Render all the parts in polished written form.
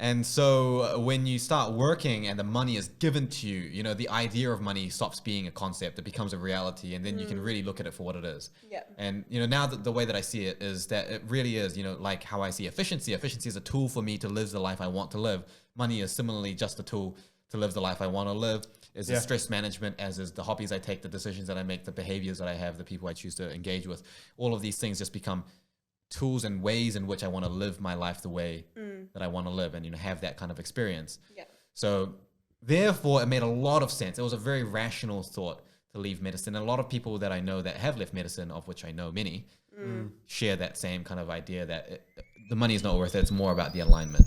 And so when you start working and the money is given to you, you know, the idea of money stops being a concept. It becomes a reality. And then you can really look at it for what it is. Yeah. And, you know, now the way that I see it is that it really is, you know, like how I see efficiency. Efficiency is a tool for me to live the life I want to live. Money is similarly just a tool to live the life I want to live. Is the stress management, as is the hobbies I take, the decisions that I make, the behaviors that I have, the people I choose to engage with. All of these things just become tools and ways in which I want to live my life the way that I want to live, and, you know, have that kind of experience. Yeah. So therefore it made a lot of sense. It was a very rational thought to leave medicine. And a lot of people that I know that have left medicine, of which I know many, share that same kind of idea that the money is not worth it. It's more about the alignment.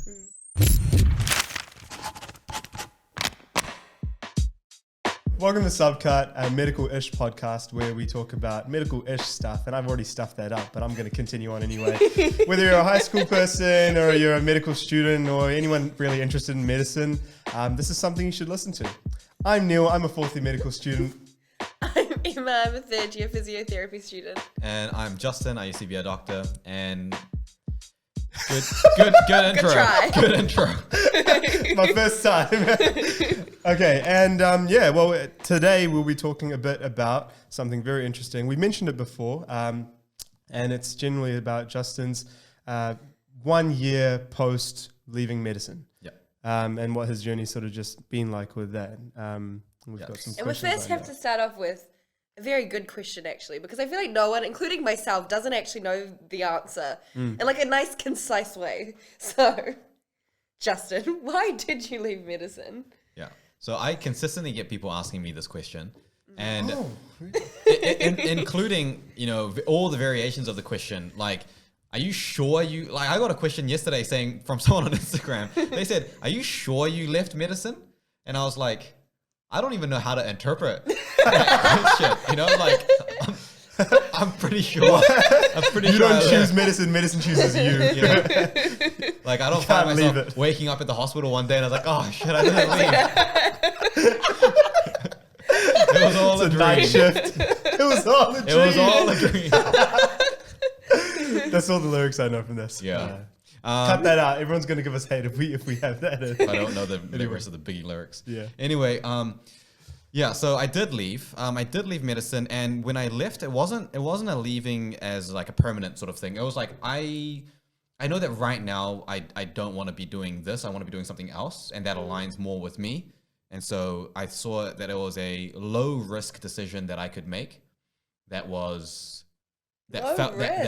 Welcome to Subcut, a medical-ish podcast where we talk about medical-ish stuff, and I've already stuffed that up, but I'm going to continue on anyway. Whether you're a high school person or you're a medical student or anyone really interested in medicine, this is something you should listen to. I'm Neil, I'm a fourth year medical student. I'm Emma, I'm a third year physiotherapy student. And I'm Justin, I used to be a doctor, and good intro. Good intro. My first time. Okay, and today we'll be talking a bit about something very interesting. We mentioned it before, and it's generally about Justin's 1 year post leaving medicine. Yeah. And what his journey's sort of just been like with that. We've got some And we first have to start off with a very good question, actually, because I feel like no one, including myself, doesn't actually know the answer in like a nice, concise way. So, Justin, why did you leave medicine? Yeah. So I consistently get people asking me this question, and including, you know, all the variations of the question. Like, are you sure you, like, I got a question yesterday saying from someone on Instagram, they said, are you sure you left medicine? And I was like, I don't even know how to interpret that question. You know, like, I'm pretty sure. I'm pretty you sure. You don't choose medicine, medicine chooses you. You know? Like, I don't find myself waking up at the hospital one day and I was like, oh shit, I didn't leave. It was all a dream. Night shift. It was all a dream. It was all a dream. That's all the lyrics I know from this. Yeah. Cut that out. Everyone's going to give us hate if we have that. I don't know the rest of the Biggie lyrics. Yeah. Anyway, yeah, so I did leave. I did leave medicine, and when I left, it wasn't a leaving as like a permanent sort of thing. It was like I know that right now I don't want to be doing this. I want to be doing something else, and that aligns more with me. And so I saw that it was a low risk decision that I could make. That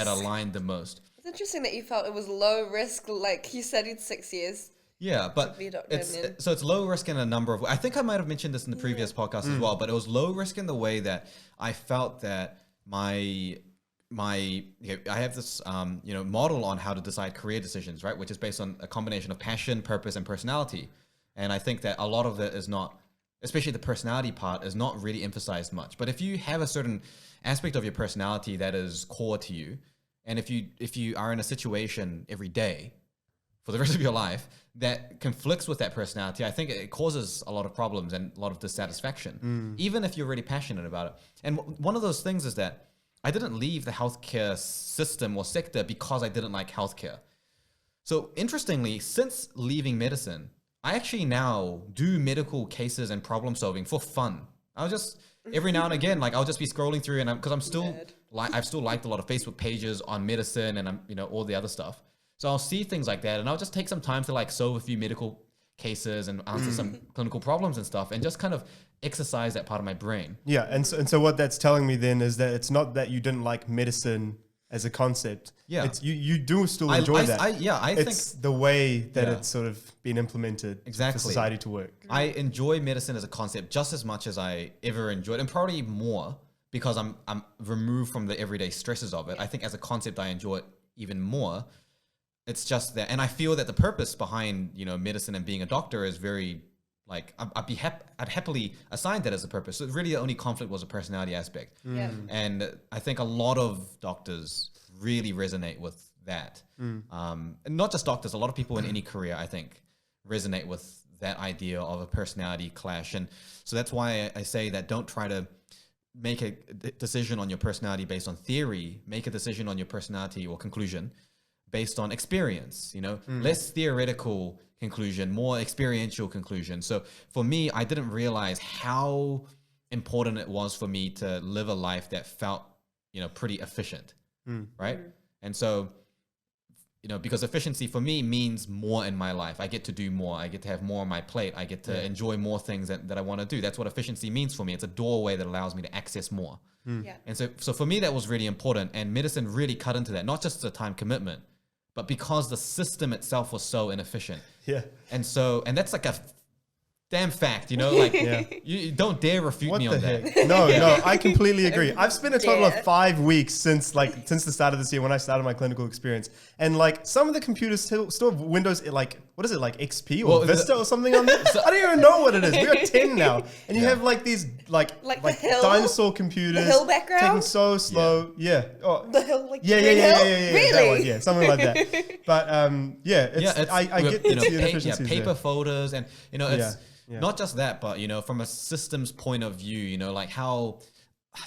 aligned the most. It's interesting that you felt it was low risk. Like, you studied 6 years. Yeah, but it's low risk in a number of ways. I think I might have mentioned this in the previous podcast as well, but it was low risk in the way that I felt that I have this model on how to decide career decisions, right? Which is based on a combination of passion, purpose, and personality. And I think that a lot of it is not, especially the personality part, is not really emphasized much. But if you have a certain aspect of your personality that is core to you, and if you are in a situation every day for the rest of your life that conflicts with that personality, I think it causes a lot of problems and a lot of dissatisfaction, even if you're really passionate about it. And one of those things is that I didn't leave the healthcare system or sector because I didn't like healthcare. So interestingly, since leaving medicine, I actually now do medical cases and problem solving for fun. I'll just, every now and again, like, I'll just be scrolling through, and I've still liked a lot of Facebook pages on medicine and all the other stuff. So I'll see things like that, and I'll just take some time to like solve a few medical cases and answer some clinical problems and stuff, and just kind of exercise that part of my brain. Yeah, and so what that's telling me then is that it's not that you didn't like medicine as a concept. Yeah, it's you do still enjoy that. I think it's the way that it's sort of been implemented for society to work. I enjoy medicine as a concept just as much as I ever enjoyed, and probably more because I'm removed from the everyday stresses of it. I think as a concept, I enjoy it even more. It's just that, and I feel that the purpose behind medicine and being a doctor is very like I'd happily assign that as a purpose. So really, the only conflict was a personality aspect. Yeah. And I think a lot of doctors really resonate with that. And not just doctors, a lot of people in any career, I think, resonate with that idea of a personality clash. And so that's why I say that don't try to make a decision on your personality based on theory. Make a decision on your personality or conclusion based on experience, less theoretical conclusion, more experiential conclusion. So for me, I didn't realize how important it was for me to live a life that felt, pretty efficient, right? And so, because efficiency for me means more in my life. I get to do more. I get to have more on my plate. I get to enjoy more things that I want to do. That's what efficiency means for me. It's a doorway that allows me to access more. Yeah. And so for me, that was really important. And medicine really cut into that, not just the time commitment, but because the system itself was so inefficient. Yeah. And that's like a damn fact, you don't dare refute me on that. No, I completely agree. I've spent a total of 5 weeks since the start of this year when I started my clinical experience. And some of the computers still have Windows, what is it, XP or Vista or something on there? I don't even know what it is. We're at 10 now. And you have these the hill, dinosaur computers. the hill background? Taking so slow. Yeah. Oh, The hill, yeah. Really? That one, yeah, something like that. But I get the inefficiencies paper there. folders and, it's... Yeah. Not just that, but, from a systems point of view, how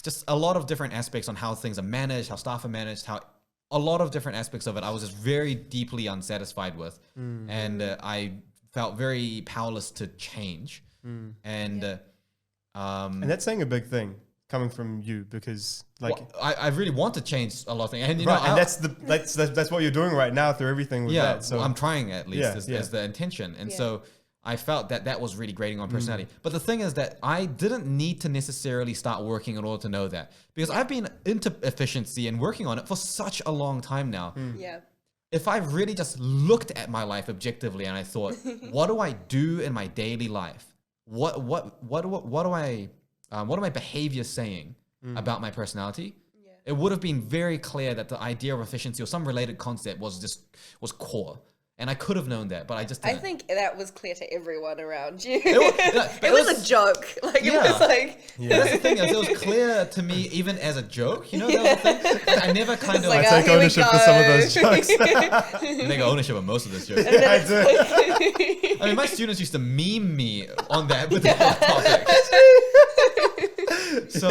just a lot of different aspects on how things are managed, how staff are managed, how a lot of different aspects of it, I was just very deeply unsatisfied with. And I felt very powerless to change. And that's saying a big thing coming from you because I really want to change a lot of things. And, and that's what you're doing right now through everything with that. So well, I'm trying at least as the intention. And so I felt that was really grating on personality. But the thing is that I didn't need to necessarily start working in order to know that. Because I've been into efficiency and working on it for such a long time now. Yeah. If I really just looked at my life objectively and I thought, what do I do in my daily life? What are my behaviors saying about my personality? Yeah. It would have been very clear that the idea of efficiency or some related concept was core. And I could have known that, but I just didn't. I think that was clear to everyone around you. It was a joke. It was That's the thing. It was clear to me even as a joke. That was the thing. I never kind of... I take ownership for some of those jokes. I take ownership of most of those jokes. I do. I mean, my students used to meme me on that with the topic. So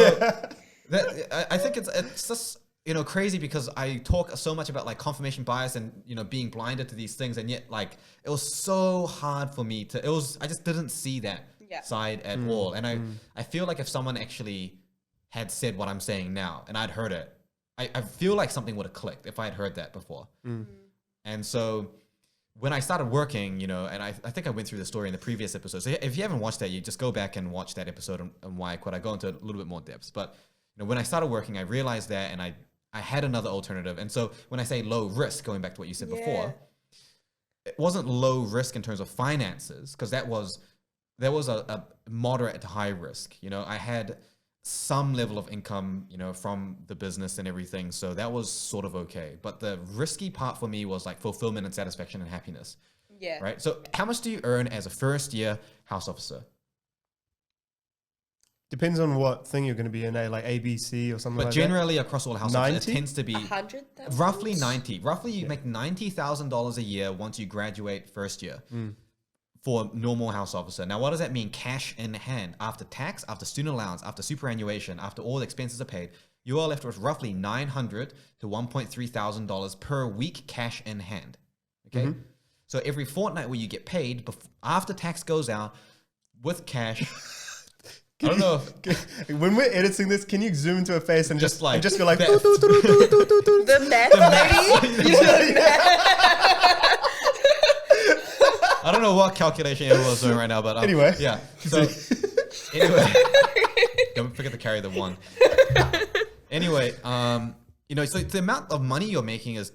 I think it's just... crazy because I talk so much about confirmation bias and, being blinded to these things. And yet it was so hard for me I just didn't see that side at all. And I feel like if someone actually had said what I'm saying now and I'd heard it, I feel like something would have clicked if I had heard that before. And so when I started working, and I think I went through the story in the previous episode. So if you haven't watched that, you just go back and watch that episode and why I quit. I go into a little bit more depth, but when I started working, I realized that, and I had another alternative. And so when I say low risk, going back to what you said before, it wasn't low risk in terms of finances, because there was a moderate to high risk. I had some level of income, from the business and everything. So that was sort of okay. But the risky part for me was fulfillment and satisfaction and happiness. Yeah. Right. So how much do you earn as a first year house officer? Depends on what thing you're going to be in, like ABC or something like that. But generally across all households, it tends to be 100,000? Roughly 90. Roughly you make $90,000 a year once you graduate first year for normal house officer. Now, what does that mean? Cash in hand. After tax, after student allowance, after superannuation, after all the expenses are paid, you are left with roughly $900 to $1,300 per week cash in hand. Okay? So every fortnight where you get paid, after tax goes out, with cash... I don't know. When we're editing this, can you zoom into a face and just be like, the math lady? I don't know what calculation everyone's doing right now, but anyway, yeah. So anyway, don't forget to carry the one. Anyway, so the amount of money you're making is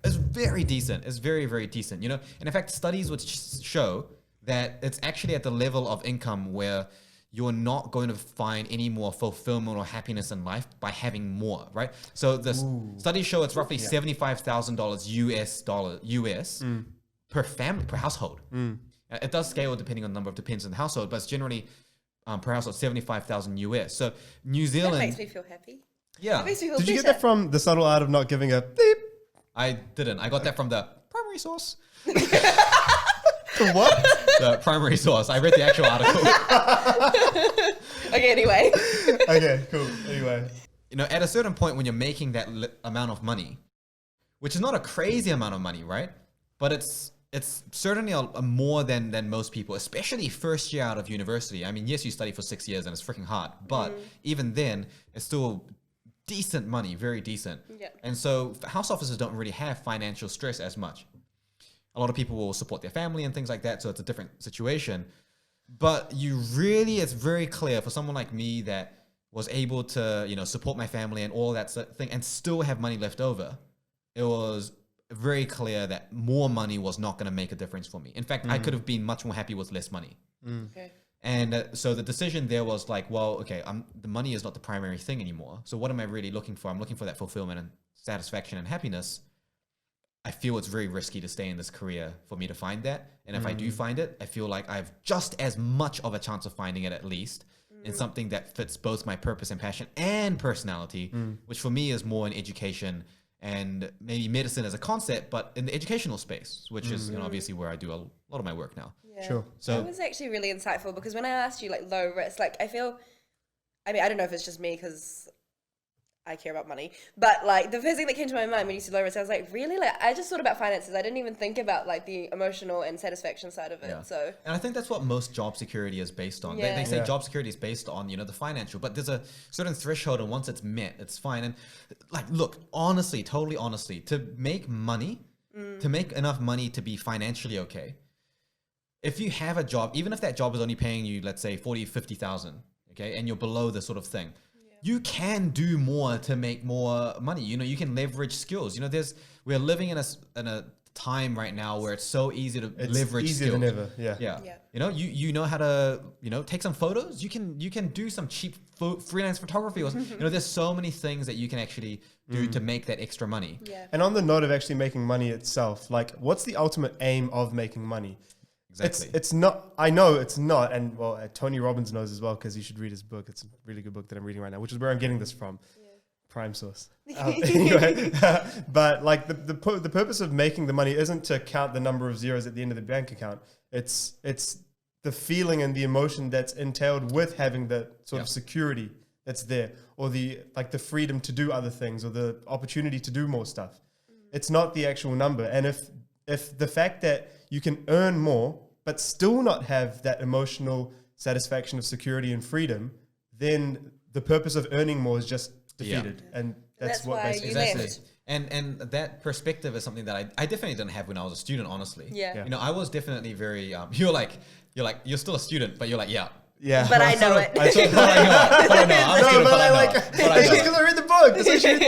very decent. It's very, very decent. And in fact, studies would show that it's actually at the level of income where you're not going to find any more fulfillment or happiness in life by having more, right? So the studies show it's roughly $75,000 US per family, per household. It does scale depending on the number of dependents in the household, but it's generally per household $75,000 US. So New Zealand... That makes me feel happy. Yeah. That makes me feel Did you better. get that from The Subtle Art of Not Giving a Beep? I didn't. I got that from the primary source. The what? The primary source. I read the actual article. Okay, anyway. Okay, cool. Anyway. At a certain point when you're making that amount of money, which is not a crazy amount of money, right? But it's certainly a more than most people, especially first year out of university. I mean, yes, you study for 6 years and it's freaking hard, but even then, it's still decent money, very decent. Yeah. And so house officers don't really have financial stress as much. A lot of people will support their family and things like that, so it's a different situation. But it's very clear for someone like me that was able to, support my family and all that thing and still have money left over. It was very clear that more money was not going to make a difference for me. In fact, I could have been much more happy with less money. Okay. And so the decision there was like, well, okay, the money is not the primary thing anymore. So what am I really looking for? I'm looking for that fulfillment and satisfaction and happiness. I feel it's very risky to stay in this career for me to find that. And if I do find it, I feel like I have just as much of a chance of finding it at least in something that fits both my purpose and passion and personality, which for me is more in education and maybe medicine as a concept, but in the educational space, which is obviously where I do a lot of my work now. Yeah. Sure. So that was actually really insightful because when I asked you like low risk, like I don't know if it's just me because I care about money, but like the first thing that came to my mind when you said low risk, I was like, really? Like I just thought about finances. I didn't even think about like the emotional and satisfaction side of it. Yeah. So, and I think that's what most job security is based on. Yeah. They say job security is based on, the financial, but there's a certain threshold, and once it's met, it's fine. And like, look, totally honestly, to make money, to make enough money to be financially okay, if you have a job, even if that job is only paying you, let's say 40, 50,000, okay, and you're below this sort of thing, you can do more to make more money. You can leverage skills. We're living in a time right now where it's so easy to leverage easier skills. than ever. Yeah. You know how to take some photos. You can do some cheap freelance photography. Or there's so many things that you can actually do to make that extra money. yeah. And on the note of actually making money itself, like what's the ultimate aim of making money? Exactly. It's not, I know it's not. And well, Tony Robbins knows as well, because you should read his book. It's a really good book that I'm reading right now, which is where I'm getting this from. Prime source. Anyway, but like the purpose of making the money isn't to count the number of zeros at the end of the bank account. It's the feeling and the emotion that's entailed with having the sort of security that's there, or the freedom to do other things, or the opportunity to do more stuff. It's not the actual number. And if the fact that you can earn more but still not have that emotional satisfaction of security and freedom, then the purpose of earning more is just defeated. And that's what why basically you Exactly. left. And that perspective is something that I definitely didn't have when I was a student, honestly. Yeah. I was definitely very you're still a student, but you're like, yeah. But I know it. I sort of thought I know. it's just because I read the book. That's why she read the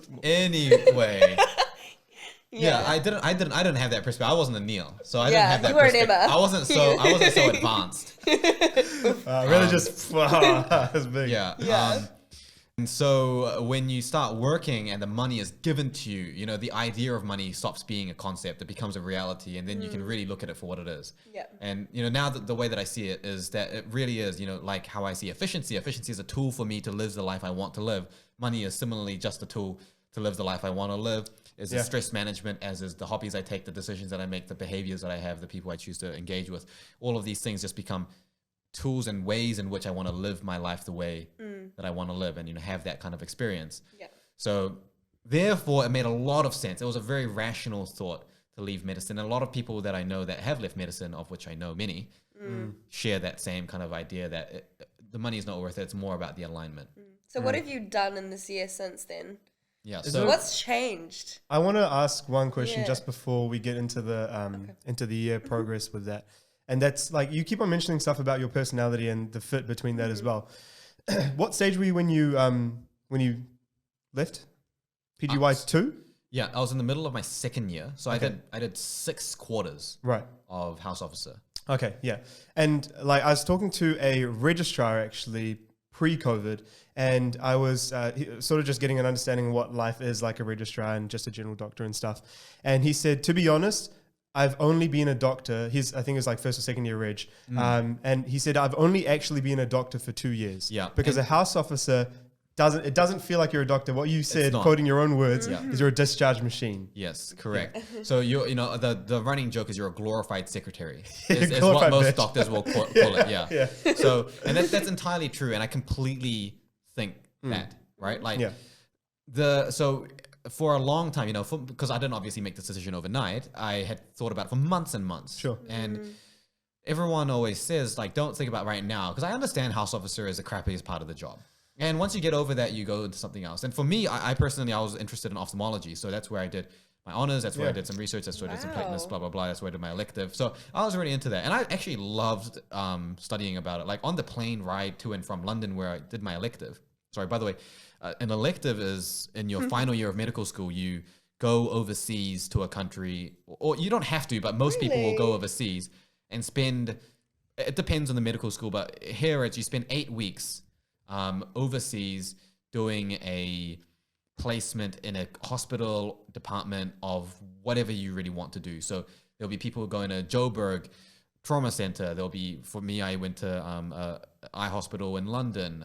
book. Anyway. Yeah, I didn't have that perspective. I wasn't a Niel, so I didn't have that you weren't perspective. Emma. I wasn't so advanced. Really just, that's big. Yeah. And so when you start working and the money is given to you, the idea of money stops being a concept. It becomes a reality, and then you can really look at it for what it is. Yeah. And now the way that I see it is that it really is, like how I see efficiency. Efficiency is a tool for me to live the life I want to live. Money is similarly just a tool to live the life I want to live. Is the stress management, as is the hobbies I take, the decisions that I make, the behaviors that I have, the people I choose to engage with. All of these things just become tools and ways in which I want to live my life the way that I want to live, and have that kind of experience. Yeah. So therefore, it made a lot of sense. It was a very rational thought to leave medicine. And a lot of people that I know that have left medicine, of which I know many, share that same kind of idea that the money is not worth it. It's more about the alignment. So what have you done in this year since then? Yeah. Is So What's changed? I want to ask one question Yeah. just before we get into the year progress with that. And that's like, you keep on mentioning stuff about your personality and the fit between that as well. What stage were you when you left PGY 2? yeah, I was in the middle of my second year. So I did 6 quarters Right. of house officer. Okay, yeah. And like I was talking to a registrar actually pre-COVID, and I was sort of just getting an understanding of what life is like a registrar and just a general doctor and stuff. And he said, to be honest, I've only been a doctor. I think it was like first or second year reg. And he said, I've only actually been a doctor for 2 years. Yeah. Because a house officer doesn't feel like you're a doctor. What you said, not. quoting your own words, is you're a discharge machine. Yes, correct. So the running joke is you're a glorified secretary. Is what Glorified most bitch. doctors will call it. Yeah. Yeah. So and that's entirely true, and I completely think that, right? Like Yeah. so for a long time, because I didn't obviously make this decision overnight, I had thought about it for months and months. Sure. And everyone always says, like, don't think about right now, because I understand house officer is the crappiest part of the job. And once you get over that, you go into something else. And for me, I personally, I was interested in ophthalmology. So that's where I did my honors. That's where I did some research. That's where I did some fitness, blah, blah, blah. That's where I did my elective. So I was really into that. And I actually loved studying about it. Like on the plane ride to and from London where I did my elective. Sorry, by the way, an elective is in your final year of medical school, you go overseas to a country, or you don't have to, but most people will go overseas and spend, it depends on the medical school, but here you spend 8 weeks overseas doing a placement in a hospital department of whatever you really want to do. So there'll be people going to Joburg Trauma Center. There'll be, for me, I went to eye hospital in London.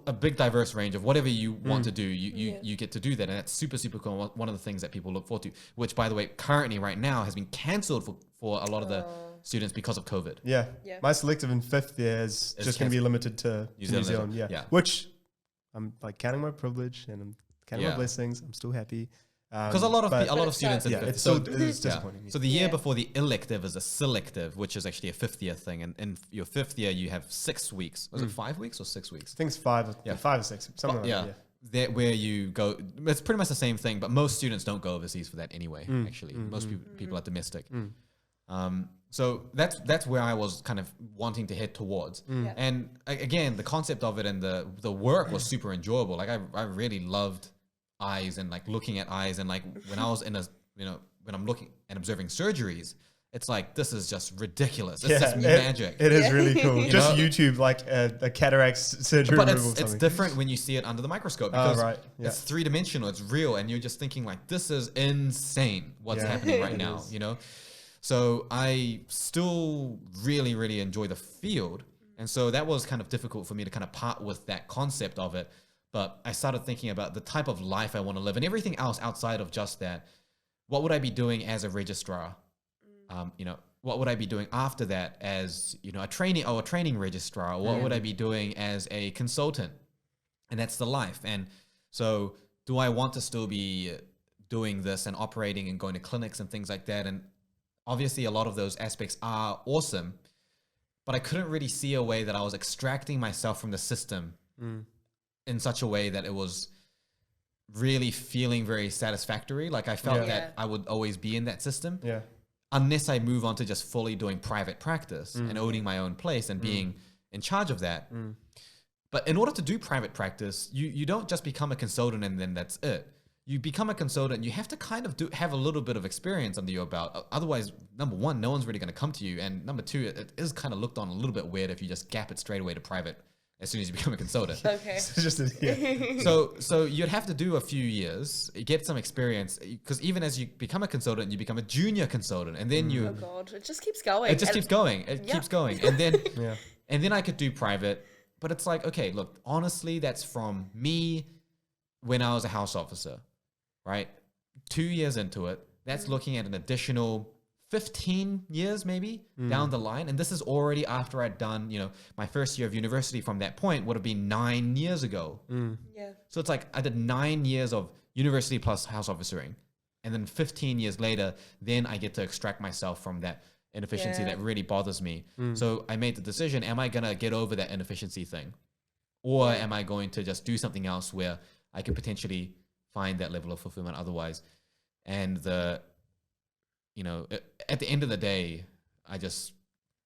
A big diverse range of whatever you want to do. You get to do that, and that's super, super cool. One of the things that people look forward to, which by the way, currently right now has been cancelled for a lot of the students because of COVID. Yeah. My selective in 5th year is just going to be limited to New Zealand. Yeah. Which I'm like counting my privilege and I'm counting my blessings. I'm still happy. Because a lot of students in it's disappointing. So the year before the elective is a selective, which is actually a 5th year thing. And in your 5th year, you have 6 weeks. Was it 5 weeks or 6 weeks? I think it's 5 or 6, something like that. That where you go, it's pretty much the same thing, but most students don't go overseas for that anyway. Actually, most people are domestic. So that's where I was kind of wanting to head towards. And again, the concept of it and the work was super enjoyable. Like I really loved eyes and like looking at eyes, and like when I was in when I'm looking and observing surgeries, it's like, this is just ridiculous. It's just magic. It is really cool. Just YouTube like a cataract surgery. But it's different when you see it under the microscope, because it's 3-dimensional, it's real, and you're just thinking like, this is insane what's happening right now, So I still really, really enjoy the field. And so that was kind of difficult for me to kind of part with that concept of it. But I started thinking about the type of life I want to live and everything else outside of just that. What would I be doing as a registrar? What would I be doing after that as, a training registrar? Or what would I be doing as a consultant? And that's the life. And so do I want to still be doing this and operating and going to clinics and things like that? And obviously a lot of those aspects are awesome, but I couldn't really see a way that I was extracting myself from the system in such a way that it was really feeling very satisfactory. Like I felt that I would always be in that system. Unless I move on to just fully doing private practice and owning my own place and being in charge of that. But in order to do private practice, you don't just become a consultant and then that's it. You become a consultant, you have to kind of have a little bit of experience under your belt. Otherwise, number one, no one's really going to come to you. And number two, it is kind of looked on a little bit weird if you just gap it straight away to private as soon as you become a consultant. Okay. So you'd have to do a few years, get some experience, because even as you become a consultant, you become a junior consultant, and then you. Oh God! It just keeps going. It just keeps going. It keeps going, and then and then I could do private, but it's like, okay, look, honestly, that's from me when I was a house officer, right? 2 years into it, that's looking at an additional 15 years maybe down the line. And this is already after I'd done, my first year of university. From that point would have been 9 years ago. So it's like I did 9 years of university plus house officering. And then 15 years later, then I get to extract myself from that inefficiency that really bothers me. So I made the decision, am I going to get over that inefficiency thing? Or am I going to just do something else where I could potentially find that level of fulfillment otherwise? And at the end of the day, I just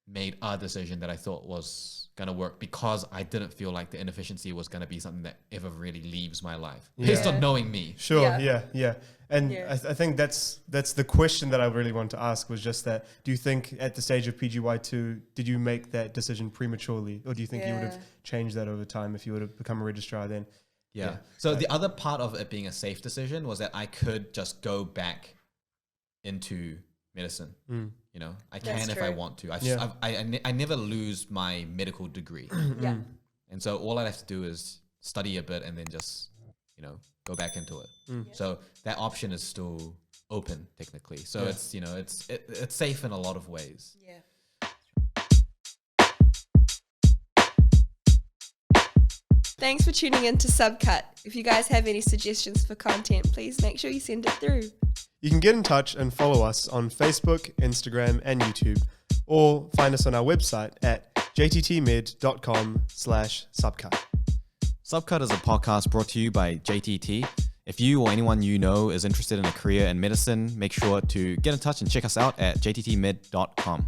made a decision that I thought was going to work, because I didn't feel like the inefficiency was going to be something that ever really leaves my life, based on knowing me. Sure. Yeah. And I think that's the question that I really want to ask, was just that, do you think at the stage of PGY2, did you make that decision prematurely, or do you think you would have changed that over time if you would have become a registrar then? So the other part of it being a safe decision was that I could just go back into medicine. I can if I want to. I never lose my medical degree. And so all I have to do is study a bit and then just go back into it. So that option is still open technically. So it's it's safe in a lot of ways. Thanks for tuning in to Subcut. If you guys have any suggestions for content, please make sure you send it through. You can get in touch and follow us on Facebook, Instagram, and YouTube, or find us on our website at jttmid.com/subcut. Subcut is a podcast brought to you by JTT. If you or anyone you know is interested in a career in medicine, make sure to get in touch and check us out at jttmid.com.